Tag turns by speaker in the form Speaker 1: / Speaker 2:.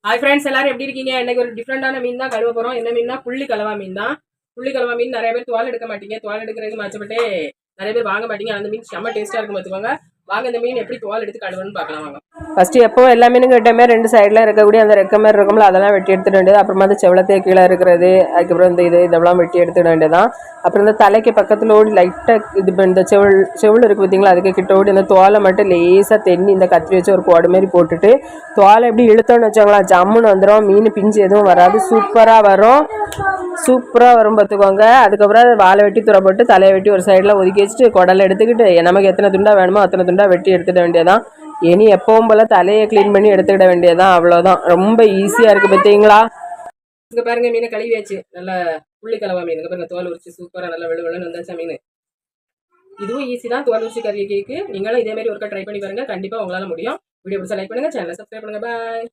Speaker 1: Hi friends, எல்லாரும் எப்படி இருக்கீங்க? இன்னைக்கு ஒரு டிஃப்ரெண்டான மீன் தான் கழுவ போறோம். என்ன மீன்னா புள்ளி கலவா மீன் தான். புள்ளி கலவா மீன் நிறைய பேர் தோல் எடுக்க மாட்டீங்க. தோல் எடுக்கிறதுக்கு மச்சப்பட்டே நிறைய பேர் வாங்க மாட்டீங்க. அந்த மீன் செம்ம டேஸ்டா இருக்கும் பார்த்துக்கோங்க. வாங்க இந்த மீன் எப்படி தோல் எடுத்து கழுவுன்னு பார்க்கலாம் வாங்க. ஃபர்ஸ்ட் எப்போ எல்லா மீனும் கிட்டமே ரெண்டு சைடில் இருக்கக்கூடிய அந்த ரெக்க மாதிரி இருக்கும்ல, அதெல்லாம் வெட்டி எடுத்துட வேண்டியது. அப்புறமா அந்த செவளத்தை கீழே இருக்கிறது, அதுக்கப்புறம் இந்த இதெல்லாம் வெட்டி எடுத்துட வேண்டியதான். அப்புறம் இந்த தலைக்கு பக்கத்தில் ஓடி லைட்டாக இது இந்த செவுள் இருக்குது பார்த்தீங்களா, அதுக்கு கிட்ட ஓடி இந்த தோலை மட்டும் லேசாக தென்னி இந்த கத்திரி வச்சு ஒரு கோடு மாதிரி போட்டுட்டு தோலை எப்படி இழுத்தோன்னு வச்சோங்களா, ஜம்முன்னு வந்துடும். மீன் பிஞ்சு எதுவும் வராது, சூப்பராக வரும். சூப்பராக வரும் பார்த்துக்கோங்க. அதுக்கப்புறம் வாழை வெட்டி துறை போட்டு தலையை வெட்டி ஒரு சைடில் ஒதுக்கி வச்சுட்டு குடலை எடுத்துக்கிட்டு நமக்கு எத்தனை துண்டா வேணுமோ அத்தனை துண்டா வெட்டி எடுத்துட வேண்டியதான். இனி எப்பவும் போல் தலையை க்ளீன் பண்ணி எடுத்துக்கிட வேண்டியதான். அவ்வளோதான், ரொம்ப ஈஸியாக இருக்குது பார்த்தீங்களா. இங்கே பாருங்க, மீனை கழுவியாச்சு. நல்லா புள்ளி கலவா மீன். பாருங்க தோல் உரிச்சு சூப்பராக நல்லா வெளுன்னு வந்தாச்சா மீன். இதுவும் ஈஸி தான், தோல் உரிச்சு கறி கேக்கு. நீங்களும் இதே மாதிரி ஒருக்கா ட்ரை பண்ணி பாருங்க, கண்டிப்பாக உங்களால் முடியும். வீடியோ பிடிச்சா லைக் பண்ணுங்க, சேனலை சப்ஸ்கிரைப் பண்ணுங்க. பாய்.